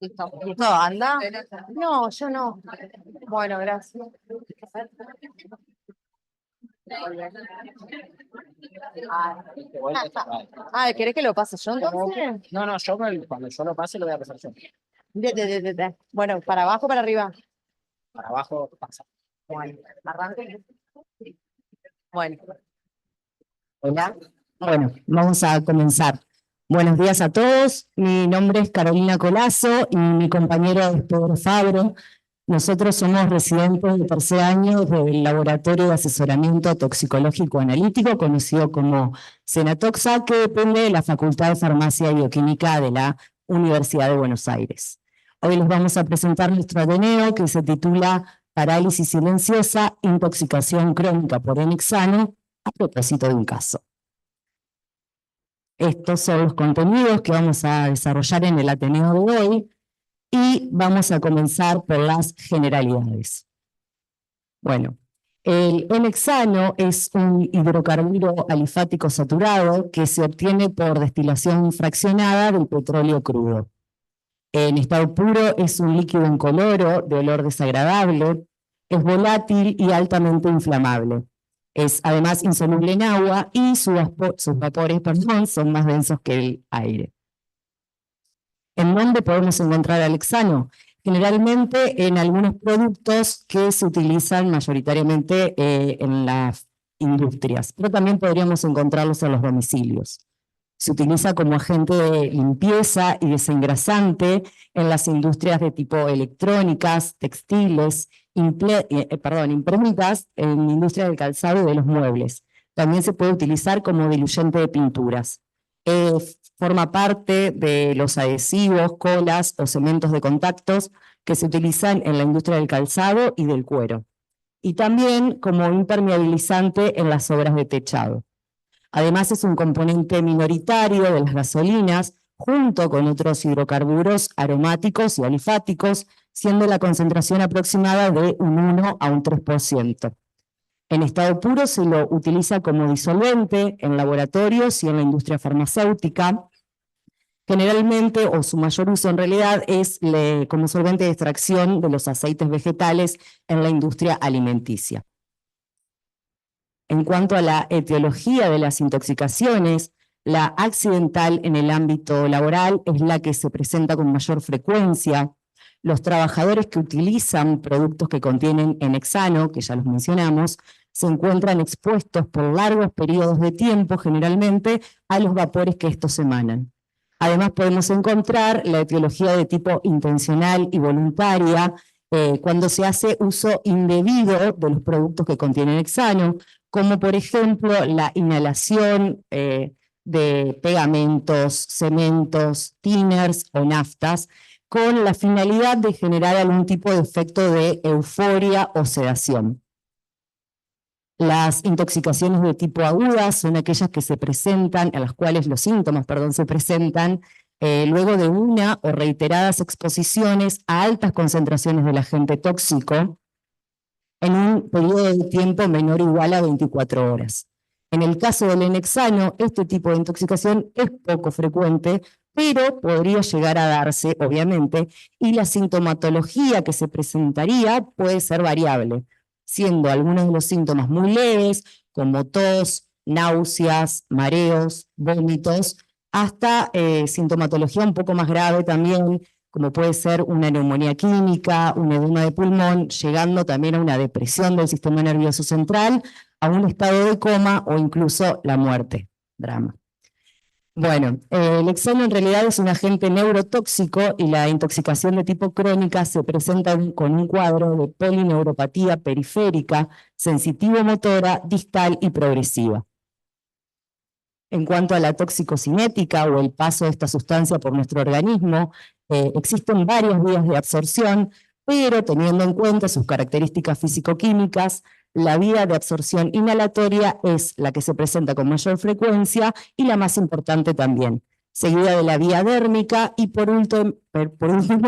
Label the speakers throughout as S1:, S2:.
S1: Listo. ¿Listo? ¿Anda? No, yo no. Bueno, gracias. ¿Querés que lo pase yo entonces?
S2: No, no, cuando yo lo pase lo voy a pasar yo.
S1: Bueno, ¿para abajo o para arriba?
S2: Para abajo pasa.
S1: Bueno, arranque. Bueno.
S3: Hola. Bueno, vamos a comenzar. Buenos días a todos. Mi nombre es Carolina Colazo y mi compañero es Pedro Fabro. Nosotros somos residentes de tercer año del Laboratorio de Asesoramiento Toxicológico Analítico, conocido como Senatoxa, que depende de la Facultad de Farmacia y Bioquímica de la Universidad de Buenos Aires. Hoy les vamos a presentar nuestro ateneo que se titula Parálisis silenciosa, intoxicación crónica por enexano, a propósito de un caso. Estos son los contenidos que vamos a desarrollar en el ateneo de hoy y vamos a comenzar por las generalidades. Bueno, el enexano es un hidrocarburo alifático saturado que se obtiene por destilación fraccionada del petróleo crudo. En estado puro es un líquido incoloro de olor desagradable, es volátil y altamente inflamable. Es además insoluble en agua y sus vapores son más densos que el aire. ¿En dónde podemos encontrar al hexano? Generalmente en algunos productos que se utilizan mayoritariamente en las industrias, pero también podríamos encontrarlos en los domicilios. Se utiliza como agente de limpieza y desengrasante en las industrias de tipo electrónicas, textiles, imprentas, en industria del calzado y de los muebles. También se puede utilizar como diluyente de pinturas. Forma parte de los adhesivos, colas o cementos de contactos que se utilizan en la industria del calzado y del cuero. Y también como impermeabilizante en las obras de techado. Además es un componente minoritario de las gasolinas, junto con otros hidrocarburos aromáticos y alifáticos, siendo la concentración aproximada de un 1 a un 3%. En estado puro se lo utiliza como disolvente en laboratorios y en la industria farmacéutica. Generalmente, o su mayor uso en realidad, es como solvente de extracción de los aceites vegetales en la industria alimenticia. En cuanto a la etiología de las intoxicaciones, la accidental en el ámbito laboral es la que se presenta con mayor frecuencia. Los trabajadores que utilizan productos que contienen enexano, que ya los mencionamos, se encuentran expuestos por largos periodos de tiempo, generalmente, a los vapores que estos emanan. Además, podemos encontrar la etiología de tipo intencional y voluntaria, cuando se hace uso indebido de los productos que contienen hexano, como por ejemplo la inhalación de pegamentos, cementos, tinners o naftas, con la finalidad de generar algún tipo de efecto de euforia o sedación. Las intoxicaciones de tipo aguda son aquellas que se presentan, en las cuales los síntomas, se presentan luego de una o reiteradas exposiciones a altas concentraciones del agente tóxico en un periodo de tiempo menor o igual a 24 horas. En el caso del enexano, este tipo de intoxicación es poco frecuente, pero podría llegar a darse, obviamente, y la sintomatología que se presentaría puede ser variable, siendo algunos de los síntomas muy leves, como tos, náuseas, mareos, vómitos, hasta sintomatología un poco más grave también, como puede ser una neumonía química, un edema de pulmón, llegando también a una depresión del sistema nervioso central, a un estado de coma o incluso la muerte. Drama. Bueno, el hexano en realidad es un agente neurotóxico y la intoxicación de tipo crónica se presenta con un cuadro de polineuropatía periférica, sensitivo-motora, distal y progresiva. En cuanto a la toxicocinética o el paso de esta sustancia por nuestro organismo, existen varias vías de absorción, pero teniendo en cuenta sus características físico-químicas, la vía de absorción inhalatoria es la que se presenta con mayor frecuencia y la más importante también, seguida de la vía dérmica y por último,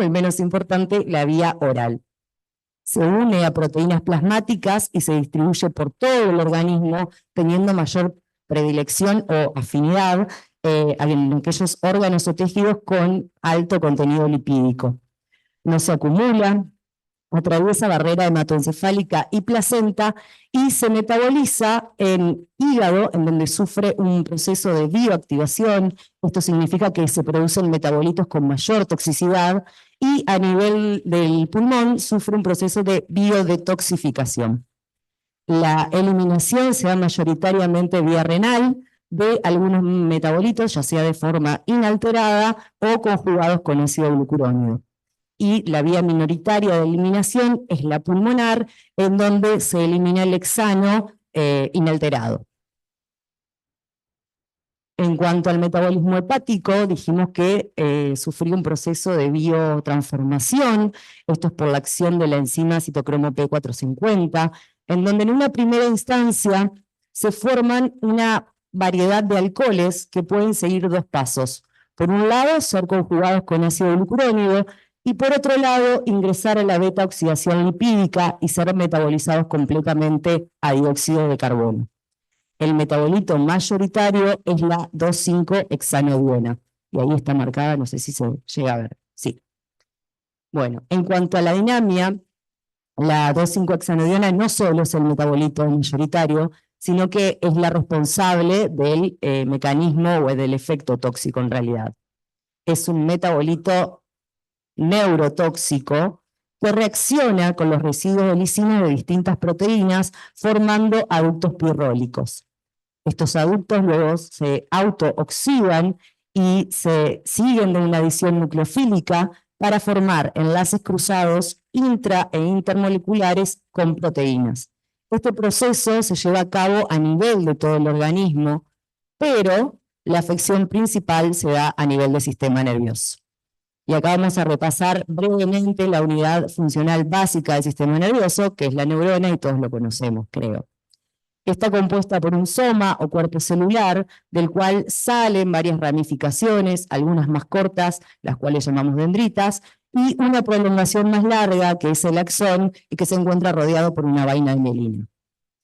S3: y menos importante, la vía oral. Se une a proteínas plasmáticas y se distribuye por todo el organismo, teniendo mayor predilección o afinidad en aquellos órganos o tejidos con alto contenido lipídico. No se acumula, atraviesa barrera hematoencefálica y placenta y se metaboliza en hígado, en donde sufre un proceso de bioactivación. Esto significa que se producen metabolitos con mayor toxicidad y a nivel del pulmón sufre un proceso de biodetoxificación. La eliminación se da mayoritariamente vía renal de algunos metabolitos, ya sea de forma inalterada o conjugados con ácido glucurónido. Y la vía minoritaria de eliminación es la pulmonar, en donde se elimina el hexano inalterado. En cuanto al metabolismo hepático, dijimos que sufrió un proceso de biotransformación, esto es por la acción de la enzima citocromo P450, en donde en una primera instancia se forman una variedad de alcoholes que pueden seguir dos pasos. Por un lado, ser conjugados con ácido glucurónido, y por otro lado, ingresar a la beta-oxidación lipídica y ser metabolizados completamente a dióxido de carbono. El metabolito mayoritario es la 2,5-hexanodiona, y ahí está marcada, no sé si se llega a ver, sí. Bueno, en cuanto a la dinámica, la 2,5-hexanodiona no solo es el metabolito mayoritario, sino que es la responsable del mecanismo o del efecto tóxico en realidad. Es un metabolito neurotóxico que reacciona con los residuos de lisina de distintas proteínas formando aductos pirrólicos. Estos aductos luego se autooxidan y se siguen de una adición nucleofílica para formar enlaces cruzados intra e intermoleculares con proteínas. Este proceso se lleva a cabo a nivel de todo el organismo, pero la afección principal se da a nivel del sistema nervioso. Y acá vamos a repasar brevemente la unidad funcional básica del sistema nervioso, que es la neurona, y todos lo conocemos, creo. Está compuesta por un soma o cuerpo celular, del cual salen varias ramificaciones, algunas más cortas, las cuales llamamos dendritas, y una prolongación más larga, que es el axón, y que se encuentra rodeado por una vaina de mielina.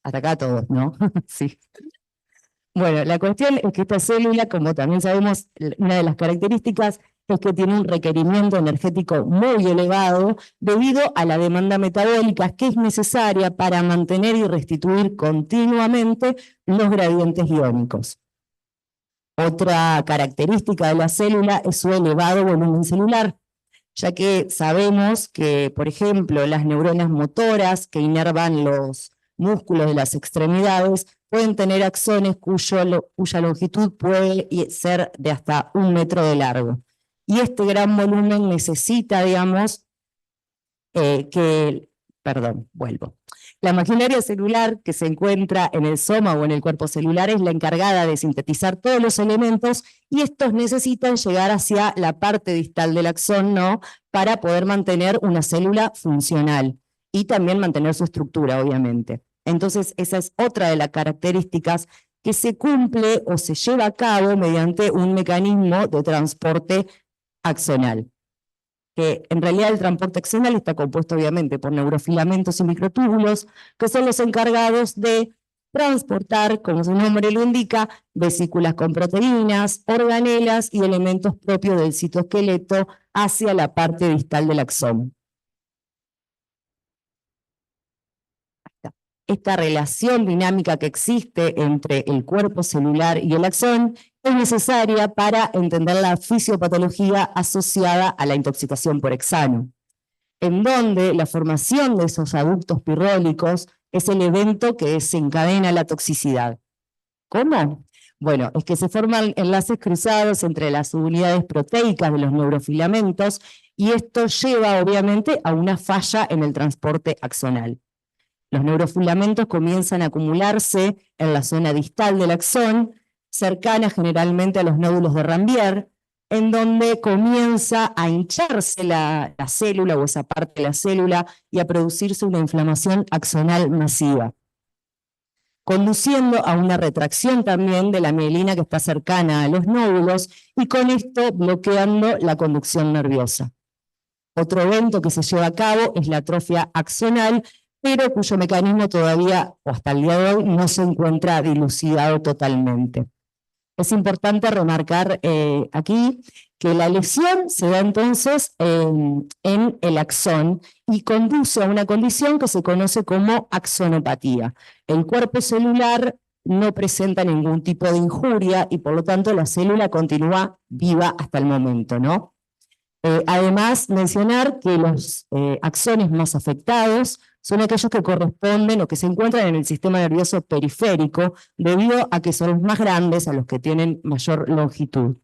S3: Hasta acá todos, ¿no? Sí. Bueno, la cuestión es que esta célula, como también sabemos, una de las características es que tiene un requerimiento energético muy elevado debido a la demanda metabólica que es necesaria para mantener y restituir continuamente los gradientes iónicos. Otra característica de la célula es su elevado volumen celular, ya que sabemos que, por ejemplo, las neuronas motoras que inervan los músculos de las extremidades pueden tener axones cuya longitud puede ser de hasta 1 metro de largo. Y este gran volumen necesita, digamos, La maquinaria celular que se encuentra en el soma o en el cuerpo celular es la encargada de sintetizar todos los elementos y estos necesitan llegar hacia la parte distal del axón, ¿no?, para poder mantener una célula funcional y también mantener su estructura, obviamente. Entonces, esa es otra de las características que se cumple o se lleva a cabo mediante un mecanismo de transporte axonal. Que en realidad el transporte axonal está compuesto obviamente por neurofilamentos y microtúbulos, que son los encargados de transportar, como su nombre lo indica, vesículas con proteínas, organelas y elementos propios del citoesqueleto hacia la parte distal del axón. Esta relación dinámica que existe entre el cuerpo celular y el axón es necesaria para entender la fisiopatología asociada a la intoxicación por hexano, en donde la formación de esos aductos pirrólicos es el evento que desencadena la toxicidad. ¿Cómo? Bueno, es que se forman enlaces cruzados entre las unidades proteicas de los neurofilamentos y esto lleva obviamente a una falla en el transporte axonal. Los neurofilamentos comienzan a acumularse en la zona distal del axón, cercana generalmente a los nódulos de Ranvier, en donde comienza a hincharse la célula o esa parte de la célula y a producirse una inflamación axonal masiva, conduciendo a una retracción también de la mielina que está cercana a los nódulos y con esto bloqueando la conducción nerviosa. Otro evento que se lleva a cabo es la atrofia axonal, pero cuyo mecanismo todavía, o hasta el día de hoy, no se encuentra dilucidado totalmente. Es importante remarcar aquí que la lesión se da entonces en el axón y conduce a una condición que se conoce como axonopatía. El cuerpo celular no presenta ningún tipo de injuria y por lo tanto la célula continúa viva hasta el momento, ¿no? Además, mencionar que los axones más afectados son aquellos que corresponden o que se encuentran en el sistema nervioso periférico, debido a que son los más grandes, a los que tienen mayor longitud.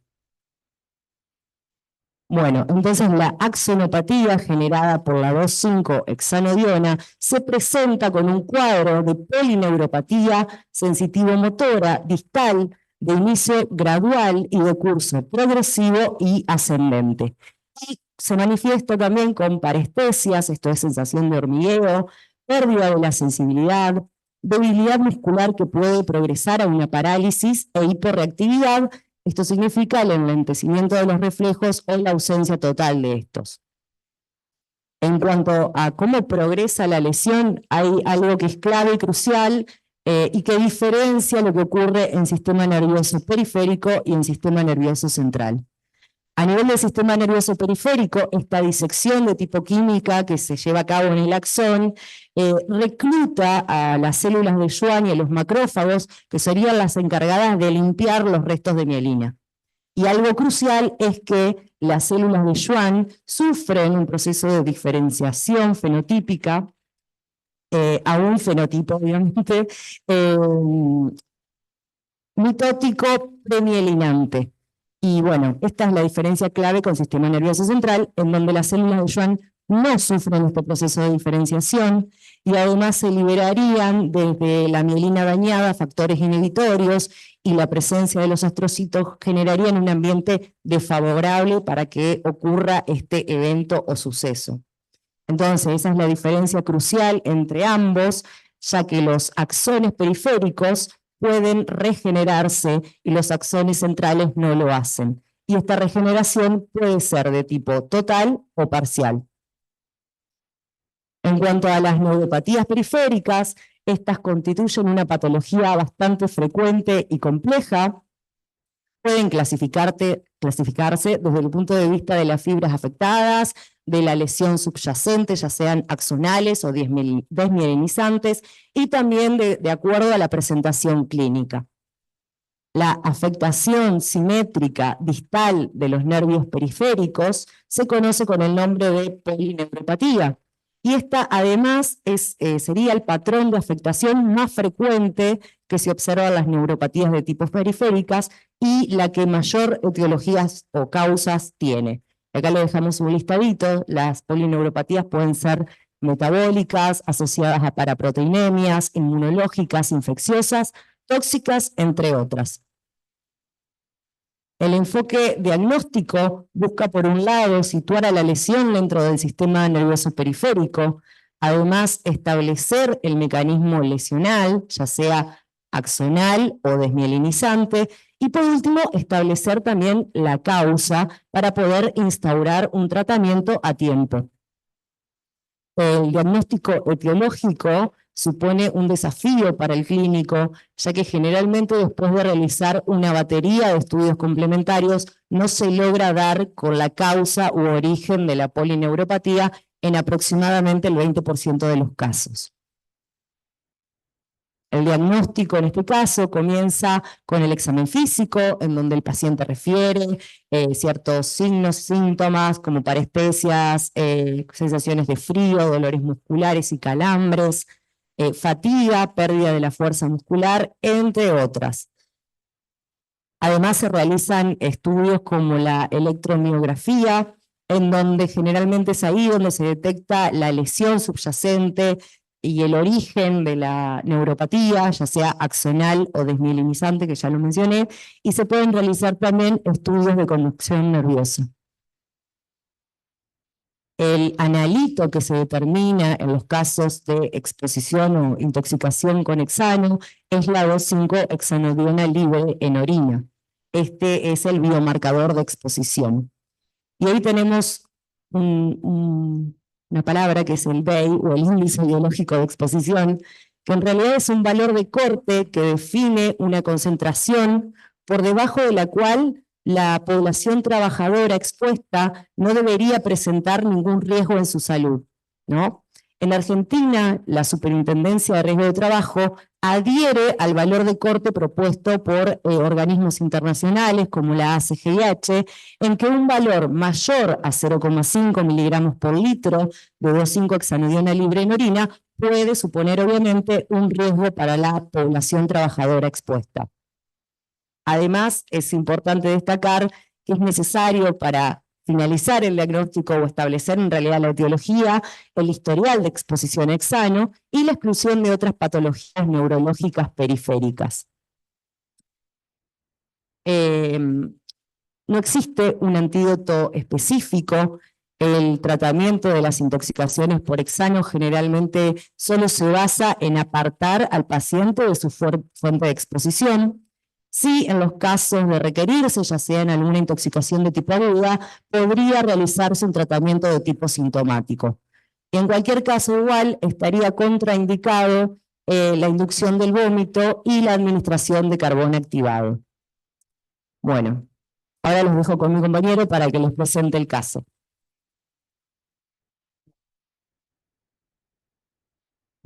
S3: Bueno, entonces la axonopatía generada por la 2,5-hexanodiona se presenta con un cuadro de polineuropatía sensitivo-motora distal de inicio gradual y de curso progresivo y ascendente. Y se manifiesta también con parestesias, esto es sensación de hormigueo, pérdida de la sensibilidad, debilidad muscular que puede progresar a una parálisis e hiperreactividad. Esto significa el enlentecimiento de los reflejos o la ausencia total de estos. En cuanto a cómo progresa la lesión, hay algo que es clave y crucial y que diferencia lo que ocurre en sistema nervioso periférico y en sistema nervioso central. A nivel del sistema nervioso periférico, esta disección de tipo química que se lleva a cabo en el axón recluta a las células de Schwann y a los macrófagos, que serían las encargadas de limpiar los restos de mielina. Y algo crucial es que las células de Schwann sufren un proceso de diferenciación fenotípica a un fenotipo, obviamente, mitótico premielinante. Y bueno, esta es la diferencia clave con el sistema nervioso central, en donde las células de Schwann no sufren este proceso de diferenciación y además se liberarían desde la mielina dañada factores inhibitorios y la presencia de los astrocitos generarían un ambiente desfavorable para que ocurra este evento o suceso. Entonces, esa es la diferencia crucial entre ambos, ya que los axones periféricos pueden regenerarse y los axones centrales no lo hacen. Y esta regeneración puede ser de tipo total o parcial. En cuanto a las neuropatías periféricas, estas constituyen una patología bastante frecuente y compleja. Pueden clasificarse desde el punto de vista de las fibras afectadas, de la lesión subyacente, ya sean axonales o desmielinizantes, y también de acuerdo a la presentación clínica. La afectación simétrica distal de los nervios periféricos se conoce con el nombre de polineuropatía, y esta además sería el patrón de afectación más frecuente que se observa en las neuropatías de tipo periféricas y la que mayor etiologías o causas tiene. Acá le dejamos un listadito. Las polineuropatías pueden ser metabólicas, asociadas a paraproteinemias, inmunológicas, infecciosas, tóxicas, entre otras. El enfoque diagnóstico busca, por un lado, situar a la lesión dentro del sistema nervioso periférico, además establecer el mecanismo lesional, ya sea axonal o desmielinizante, y por último, establecer también la causa para poder instaurar un tratamiento a tiempo. El diagnóstico etiológico supone un desafío para el clínico, ya que generalmente después de realizar una batería de estudios complementarios no se logra dar con la causa u origen de la polineuropatía en aproximadamente el 20% de los casos. El diagnóstico en este caso comienza con el examen físico, en donde el paciente refiere ciertos signos, síntomas como parestesias, sensaciones de frío, dolores musculares y calambres, fatiga, pérdida de la fuerza muscular, entre otras. Además se realizan estudios como la electromiografía, en donde generalmente es ahí donde se detecta la lesión subyacente y el origen de la neuropatía, ya sea axonal o desmielinizante, que ya lo mencioné, y se pueden realizar también estudios de conducción nerviosa. El analito que se determina en los casos de exposición o intoxicación con hexano es la 2,5-hexanodiona libre en orina. Este es el biomarcador de exposición. Y ahí tenemos una palabra que es el BEI, o el índice biológico de exposición, que en realidad es un valor de corte que define una concentración por debajo de la cual la población trabajadora expuesta no debería presentar ningún riesgo en su salud, ¿no? En Argentina, la Superintendencia de Riesgo de Trabajo adhiere al valor de corte propuesto por organismos internacionales como la ACGIH, en que un valor mayor a 0,5 miligramos por litro de 2,5-hexanodiona libre en orina puede suponer obviamente un riesgo para la población trabajadora expuesta. Además, es importante destacar que es necesario para finalizar el diagnóstico o establecer en realidad la etiología, el historial de exposición a hexano y la exclusión de otras patologías neurológicas periféricas. No existe un antídoto específico. El tratamiento de las intoxicaciones por hexano generalmente solo se basa en apartar al paciente de su fuente de exposición. Sí, en los casos de requerirse, ya sea en alguna intoxicación de tipo aguda, podría realizarse un tratamiento de tipo sintomático. En cualquier caso, igual estaría contraindicado la inducción del vómito y la administración de carbón activado. Bueno, ahora los dejo con mi compañero para que les presente el caso.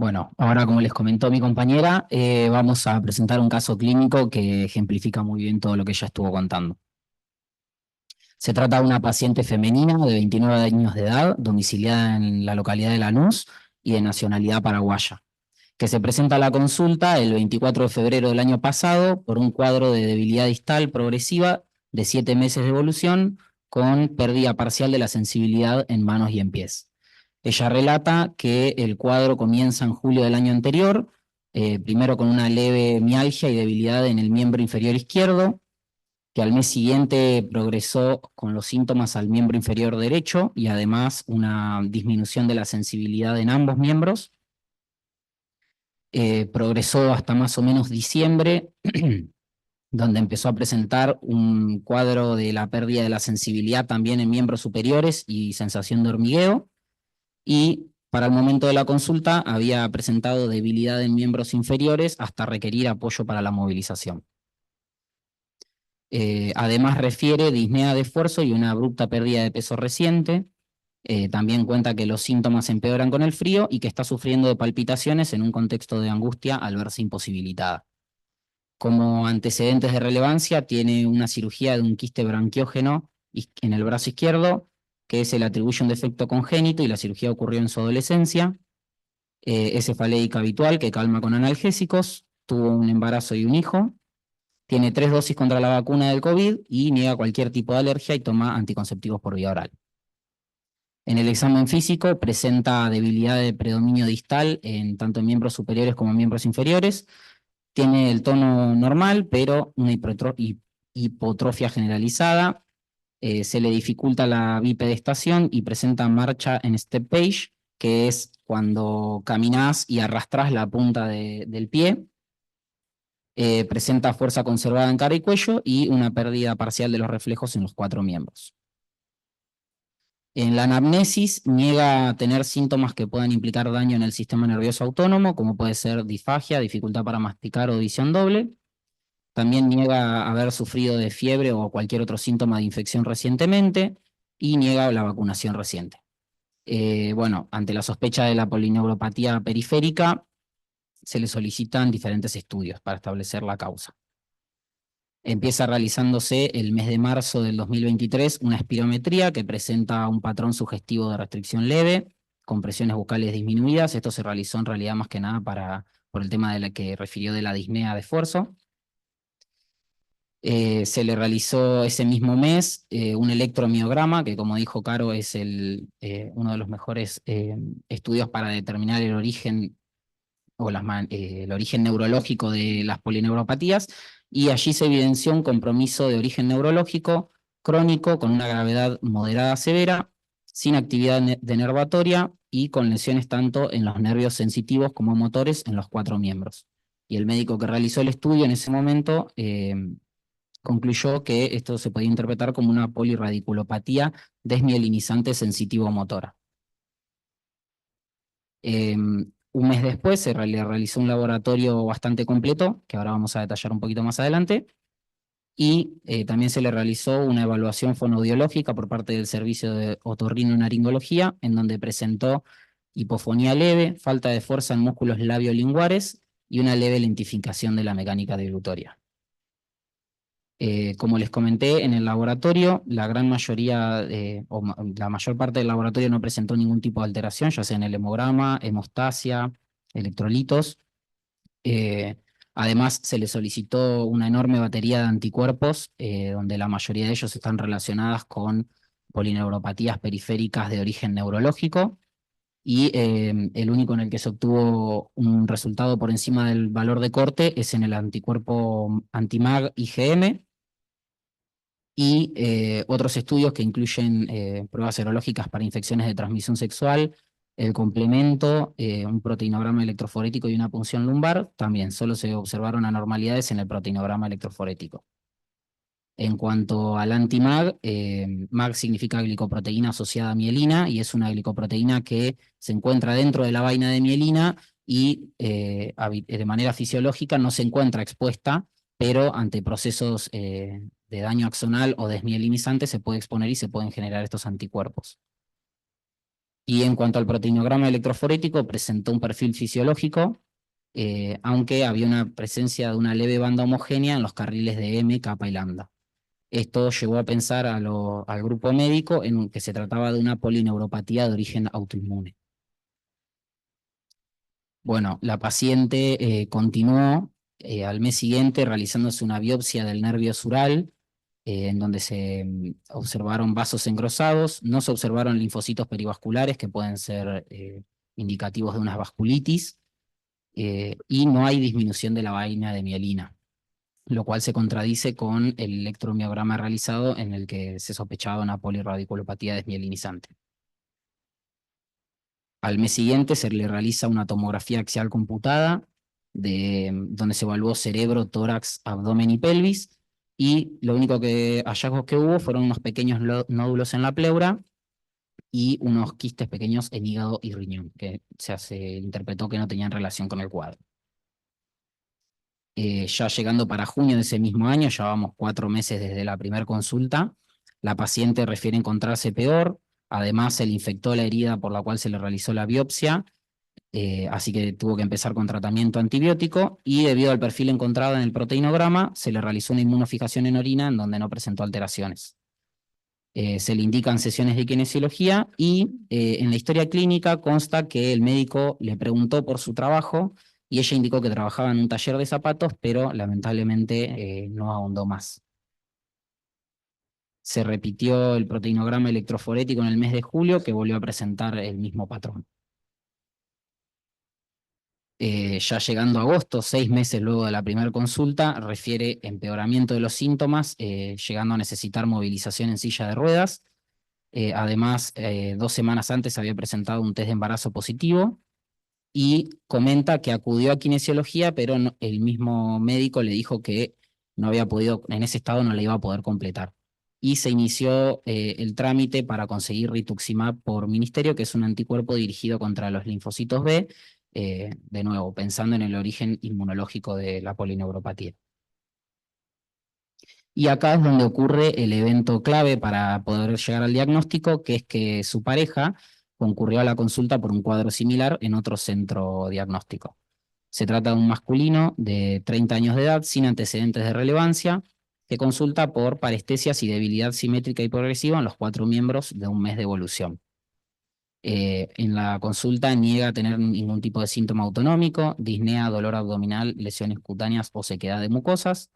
S4: Bueno, ahora como les comentó mi compañera, vamos a presentar un caso clínico que ejemplifica muy bien todo lo que ella estuvo contando. Se trata de una paciente femenina de 29 años de edad, domiciliada en la localidad de Lanús y de nacionalidad paraguaya, que se presenta a la consulta el 24 de febrero del año pasado por un cuadro de debilidad distal progresiva de 7 meses de evolución con pérdida parcial de la sensibilidad en manos y en pies. Ella relata que el cuadro comienza en julio del año anterior, primero con una leve mialgia y debilidad en el miembro inferior izquierdo, que al mes siguiente progresó con los síntomas al miembro inferior derecho y además una disminución de la sensibilidad en ambos miembros. Progresó hasta más o menos diciembre, donde empezó a presentar un cuadro de la pérdida de la sensibilidad también en miembros superiores y sensación de hormigueo. Y para el momento de la consulta había presentado debilidad en miembros inferiores hasta requerir apoyo para la movilización. Además refiere disnea de esfuerzo y una abrupta pérdida de peso reciente. También cuenta que los síntomas empeoran con el frío y que está sufriendo de palpitaciones en un contexto de angustia al verse imposibilitada. Como antecedentes de relevancia tiene una cirugía de un quiste branquiógeno en el brazo izquierdo, que se le atribuye un defecto congénito y la cirugía ocurrió en su adolescencia. Es cefaleíca habitual que calma con analgésicos, tuvo un embarazo y un hijo, tiene 3 dosis contra la vacuna del COVID y niega cualquier tipo de alergia y toma anticonceptivos por vía oral. En el examen físico presenta debilidad de predominio distal tanto en miembros superiores como en miembros inferiores. Tiene el tono normal, pero una hipotrofia generalizada. Se le dificulta la bipedestación y presenta marcha en step page, que es cuando caminás y arrastrás la punta del pie. Presenta fuerza conservada en cara y cuello y una pérdida parcial de los reflejos en los 4 miembros. En la anamnesis niega tener síntomas que puedan implicar daño en el sistema nervioso autónomo, como puede ser disfagia, dificultad para masticar o visión doble. También niega haber sufrido de fiebre o cualquier otro síntoma de infección recientemente y niega la vacunación reciente. Bueno, ante la sospecha de la polineuropatía periférica, se le solicitan diferentes estudios para establecer la causa. Empieza realizándose el mes de marzo del 2023 una espirometría que presenta un patrón sugestivo de restricción leve, con presiones bucales disminuidas. Esto se realizó en realidad más que nada por el tema de la que refirió de la disnea de esfuerzo. Se le realizó ese mismo mes un electromiograma, que como dijo Caro es uno de los mejores estudios para determinar el origen o el origen neurológico de las polineuropatías, y allí se evidenció un compromiso de origen neurológico crónico con una gravedad moderada a severa, sin actividad denervatoria y con lesiones tanto en los nervios sensitivos como motores en los 4 miembros. Y el médico que realizó el estudio en ese momento concluyó que esto se podía interpretar como una polirradiculopatía desmielinizante sensitivo-motora. Un mes después se le realizó un laboratorio bastante completo, que ahora vamos a detallar un poquito más adelante, y también se le realizó una evaluación fonoaudiológica por parte del Servicio de Otorrinolaringología, en donde presentó hipofonía leve, falta de fuerza en músculos labiolinguares y una leve lentificación de la mecánica deglutoria. Como les comenté, en el laboratorio, la gran mayoría, la mayor parte del laboratorio no presentó ningún tipo de alteración, ya sea en el hemograma, hemostasia, electrolitos. Además, se le solicitó una enorme batería de anticuerpos, donde la mayoría de ellos están relacionadas con polineuropatías periféricas de origen neurológico, y el único en el que se obtuvo un resultado por encima del valor de corte es en el anticuerpo anti-MAG IgM, y otros estudios que incluyen pruebas serológicas para infecciones de transmisión sexual, el complemento, un proteinograma electroforético y una punción lumbar. También solo se observaron anormalidades en el proteinograma electroforético. En cuanto al anti-MAG, MAG significa glicoproteína asociada a mielina, y es una glicoproteína que se encuentra dentro de la vaina de mielina y de manera fisiológica no se encuentra expuesta, pero ante procesos de daño axonal o desmielinizante se puede exponer y se pueden generar estos anticuerpos. Y en cuanto al proteinograma electroforético, presentó un perfil fisiológico, aunque había una presencia de una leve banda homogénea en los carriles de M, kappa y lambda. Esto llevó a pensar al grupo médico en que se trataba de una polineuropatía de origen autoinmune. Bueno, la paciente continuó al mes siguiente realizándose una biopsia del nervio sural, en donde se observaron vasos engrosados, no se observaron linfocitos perivasculares que pueden ser indicativos de una vasculitis, y no hay disminución de la vaina de mielina, lo cual se contradice con el electromiograma realizado en el que se sospechaba una polirradiculopatía desmielinizante. Al mes siguiente se le realiza una tomografía axial computada, donde se evaluó cerebro, tórax, abdomen y pelvis, y lo único hallazgos que hubo fueron unos pequeños nódulos en la pleura y unos quistes pequeños en hígado y riñón, que se interpretó que no tenían relación con el cuadro. Ya llegando para junio de ese mismo año, llevábamos 4 meses desde la primera consulta, la paciente refiere encontrarse peor, además se le infectó la herida por la cual se le realizó la biopsia, así que tuvo que empezar con tratamiento antibiótico, y debido al perfil encontrado en el proteinograma, se le realizó una inmunofijación en orina en donde no presentó alteraciones. Se le indican sesiones de kinesiología y en la historia clínica consta que el médico le preguntó por su trabajo y ella indicó que trabajaba en un taller de zapatos, pero lamentablemente no ahondó más. Se repitió el proteinograma electroforético en el mes de julio, que volvió a presentar el mismo patrón. Ya llegando a agosto, 6 meses luego de la primera consulta, refiere empeoramiento de los síntomas, llegando a necesitar movilización en silla de ruedas. Además, 2 semanas antes había presentado un test de embarazo positivo, y comenta que acudió a kinesiología, pero el mismo médico le dijo que no había podido, en ese estado no la iba a poder completar. Y se inició el trámite para conseguir rituximab por ministerio, que es un anticuerpo dirigido contra los linfocitos B, de nuevo, pensando en el origen inmunológico de la polineuropatía. Y acá es donde ocurre el evento clave para poder llegar al diagnóstico, que es que su pareja concurrió a la consulta por un cuadro similar en otro centro diagnóstico. Se trata de un masculino de 30 años de edad, sin antecedentes de relevancia, que consulta por parestesias y debilidad simétrica y progresiva en los 4 miembros de un mes de evolución. En la consulta niega tener ningún tipo de síntoma autonómico, disnea, dolor abdominal, lesiones cutáneas o sequedad de mucosas.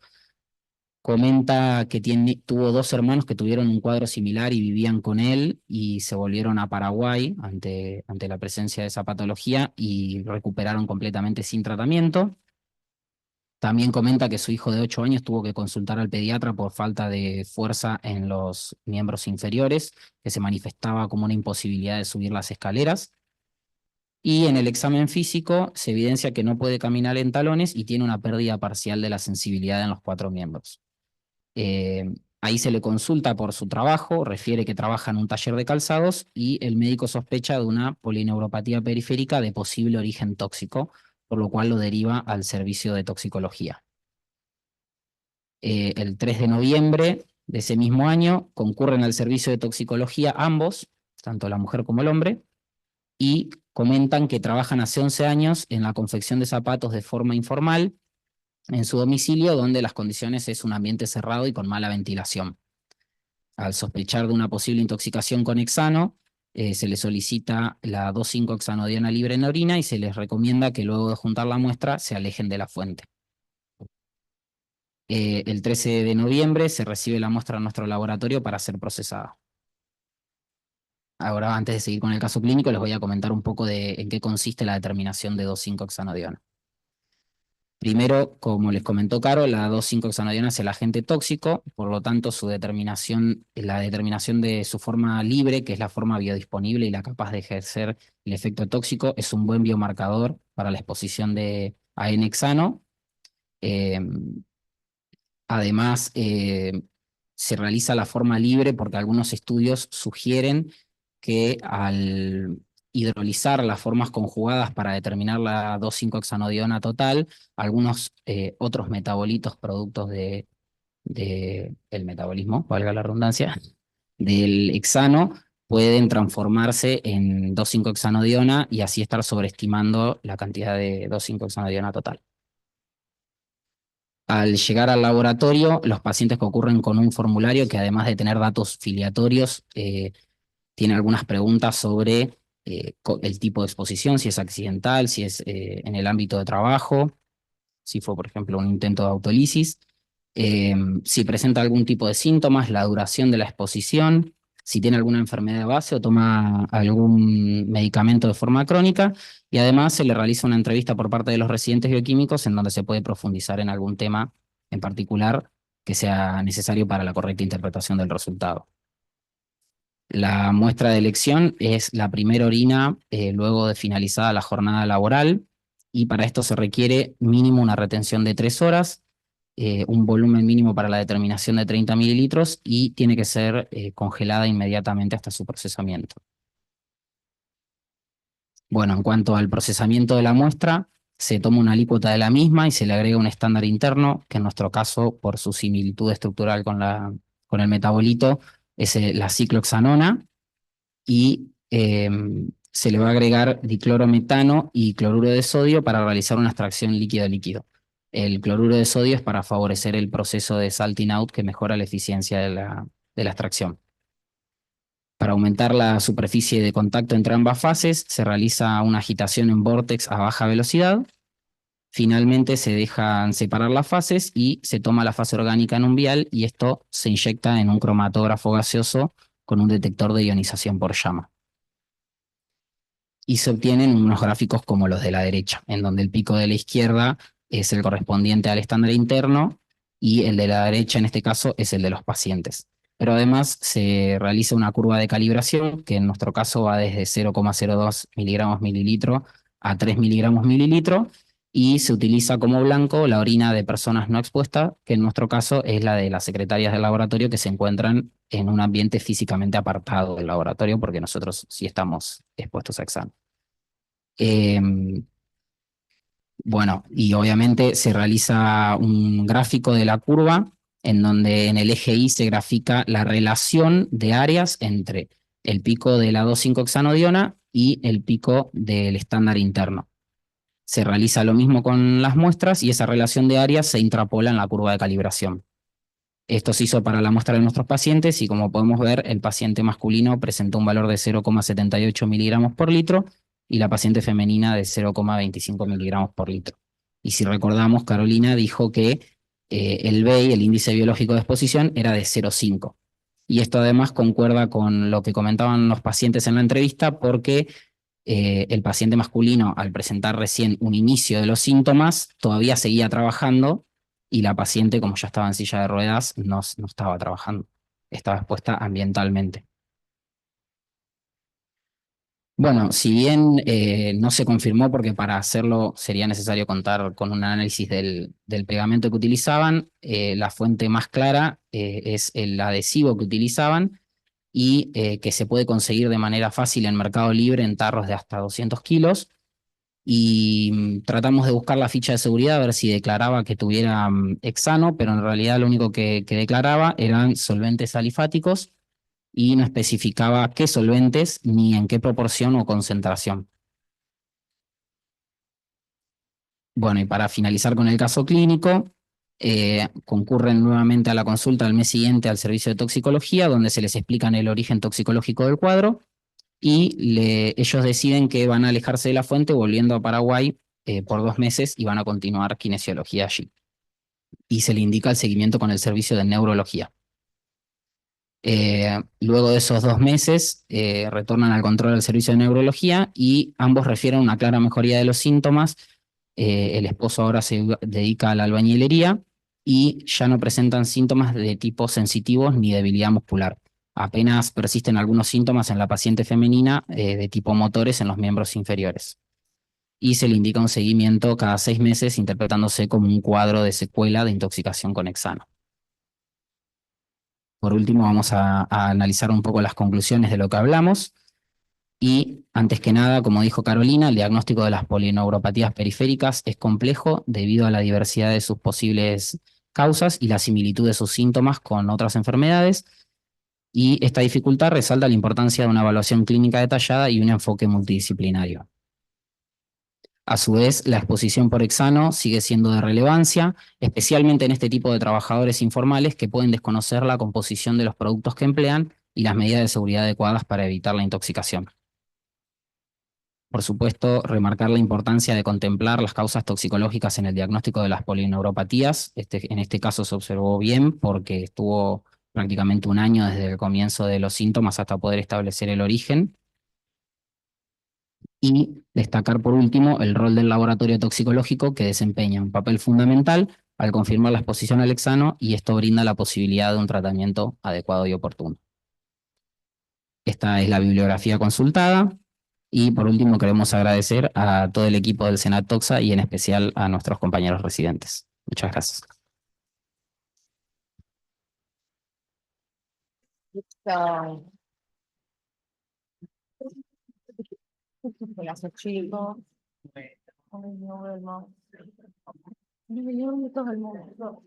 S4: Comenta que tuvo 2 hermanos que tuvieron un cuadro similar y vivían con él y se volvieron a Paraguay ante la presencia de esa patología y recuperaron completamente sin tratamiento. También comenta que su hijo de 8 años tuvo que consultar al pediatra por falta de fuerza en los miembros inferiores, que se manifestaba como una imposibilidad de subir las escaleras. Y en el examen físico se evidencia que no puede caminar en talones y tiene una pérdida parcial de la sensibilidad en los 4 miembros. Ahí se le consulta por su trabajo, refiere que trabaja en un taller de calzados y el médico sospecha de una polineuropatía periférica de posible origen tóxico, por lo cual lo deriva al servicio de toxicología. El 3 de noviembre de ese mismo año concurren al servicio de toxicología ambos, tanto la mujer como el hombre, y comentan que trabajan hace 11 años en la confección de zapatos de forma informal en su domicilio, donde las condiciones es un ambiente cerrado y con mala ventilación. Al sospechar de una posible intoxicación con hexano, se les solicita la 2,5-hexanodiona libre en orina y se les recomienda que luego de juntar la muestra se alejen de la fuente. El 13 de noviembre se recibe la muestra en nuestro laboratorio para ser procesada. Ahora, antes de seguir con el caso clínico, les voy a comentar un poco de en qué consiste la determinación de 2,5-hexanodiona. Primero, como les comentó Caro, la 2,5-hexanodiona es el agente tóxico, por lo tanto, la determinación de su forma libre, que es la forma biodisponible y la capaz de ejercer el efecto tóxico, es un buen biomarcador para la exposición a N-hexano. Además, se realiza la forma libre porque algunos estudios sugieren que al hidrolizar las formas conjugadas para determinar la 2,5-hexanodiona total, algunos otros metabolitos productos del metabolismo, valga la redundancia, del hexano, pueden transformarse en 2,5-hexanodiona y así estar sobreestimando la cantidad de 2,5-hexanodiona total. Al llegar al laboratorio, los pacientes concurren con un formulario que, además de tener datos filiatorios, tiene algunas preguntas sobre el tipo de exposición, si es accidental, si es en el ámbito de trabajo, si fue, por ejemplo, un intento de autolisis, si presenta algún tipo de síntomas, la duración de la exposición, si tiene alguna enfermedad de base o toma algún medicamento de forma crónica, y además se le realiza una entrevista por parte de los residentes bioquímicos en donde se puede profundizar en algún tema en particular que sea necesario para la correcta interpretación del resultado. La muestra de elección es la primera orina luego de finalizada la jornada laboral, y para esto se requiere mínimo una retención de 3 horas, un volumen mínimo para la determinación de 30 mililitros y tiene que ser congelada inmediatamente hasta su procesamiento. Bueno, en cuanto al procesamiento de la muestra, se toma una alícuota de la misma y se le agrega un estándar interno, que en nuestro caso, por su similitud estructural con el metabolito, es la ciclohexanona, y se le va a agregar diclorometano y cloruro de sodio para realizar una extracción líquido-líquido. El cloruro de sodio es para favorecer el proceso de salting out que mejora la eficiencia de la extracción. Para aumentar la superficie de contacto entre ambas fases, se realiza una agitación en vórtex a baja velocidad. Finalmente se dejan separar las fases y se toma la fase orgánica en un vial y esto se inyecta en un cromatógrafo gaseoso con un detector de ionización por llama. Y se obtienen unos gráficos como los de la derecha, en donde el pico de la izquierda es el correspondiente al estándar interno y el de la derecha en este caso es el de los pacientes. Pero además se realiza una curva de calibración que en nuestro caso va desde 0,02 miligramos mililitro a 3 miligramos mililitro y se utiliza como blanco la orina de personas no expuestas, que en nuestro caso es la de las secretarias del laboratorio que se encuentran en un ambiente físicamente apartado del laboratorio porque nosotros sí estamos expuestos a hexano. Bueno, y obviamente se realiza un gráfico de la curva en donde en el eje Y se grafica la relación de áreas entre el pico de la 2,5-hexanodiona y el pico del estándar interno. Se realiza lo mismo con las muestras y esa relación de áreas se intrapola en la curva de calibración. Esto se hizo para la muestra de nuestros pacientes y como podemos ver, el paciente masculino presentó un valor de 0,78 miligramos por litro y la paciente femenina de 0,25 miligramos por litro. Y si recordamos, Carolina dijo que el BEI, el índice biológico de exposición, era de 0,5. Y esto además concuerda con lo que comentaban los pacientes en la entrevista porque el paciente masculino, al presentar recién un inicio de los síntomas, todavía seguía trabajando y la paciente, como ya estaba en silla de ruedas, no estaba trabajando, estaba expuesta ambientalmente. Bueno, si bien no se confirmó porque para hacerlo sería necesario contar con un análisis del pegamento que utilizaban, la fuente más clara es el adhesivo que utilizaban y que se puede conseguir de manera fácil en Mercado Libre en tarros de hasta 200 kilos. y tratamos de buscar la ficha de seguridad a ver si declaraba que tuviera hexano, pero en realidad lo único que declaraba eran solventes alifáticos y no especificaba qué solventes ni en qué proporción o concentración. Bueno, y para finalizar con el caso clínico, concurren nuevamente a la consulta al mes siguiente al servicio de toxicología, donde se les explican el origen toxicológico del cuadro y ellos deciden que van a alejarse de la fuente volviendo a Paraguay por 2 meses y van a continuar kinesiología allí. Y se le indica el seguimiento con el servicio de neurología. Luego de esos 2 meses, retornan al control del servicio de neurología y ambos refieren una clara mejoría de los síntomas. El esposo ahora se dedica a la albañilería y ya no presentan síntomas de tipo sensitivos ni debilidad muscular. Apenas persisten algunos síntomas en la paciente femenina de tipo motores en los miembros inferiores. Y se le indica un seguimiento cada 6 meses, interpretándose como un cuadro de secuela de intoxicación con hexano. Por último, vamos a analizar un poco las conclusiones de lo que hablamos. Y antes que nada, como dijo Carolina, el diagnóstico de las polineuropatías periféricas es complejo debido a la diversidad de sus posibles causas y la similitud de sus síntomas con otras enfermedades. Y esta dificultad resalta la importancia de una evaluación clínica detallada y un enfoque multidisciplinario. A su vez, la exposición por hexano sigue siendo de relevancia, especialmente en este tipo de trabajadores informales que pueden desconocer la composición de los productos que emplean y las medidas de seguridad adecuadas para evitar la intoxicación. Por supuesto, remarcar la importancia de contemplar las causas toxicológicas en el diagnóstico de las polineuropatías. En este caso se observó bien porque estuvo prácticamente 1 año desde el comienzo de los síntomas hasta poder establecer el origen. Y destacar por último el rol del laboratorio toxicológico que desempeña un papel fundamental al confirmar la exposición al hexano y esto brinda la posibilidad de un tratamiento adecuado y oportuno. Esta es la bibliografía consultada y por último queremos agradecer a todo el equipo del Senat Toxa y en especial a nuestros compañeros residentes. Muchas gracias.
S1: Gracias, chicos. Ay, no vemos. No, todo el mundo.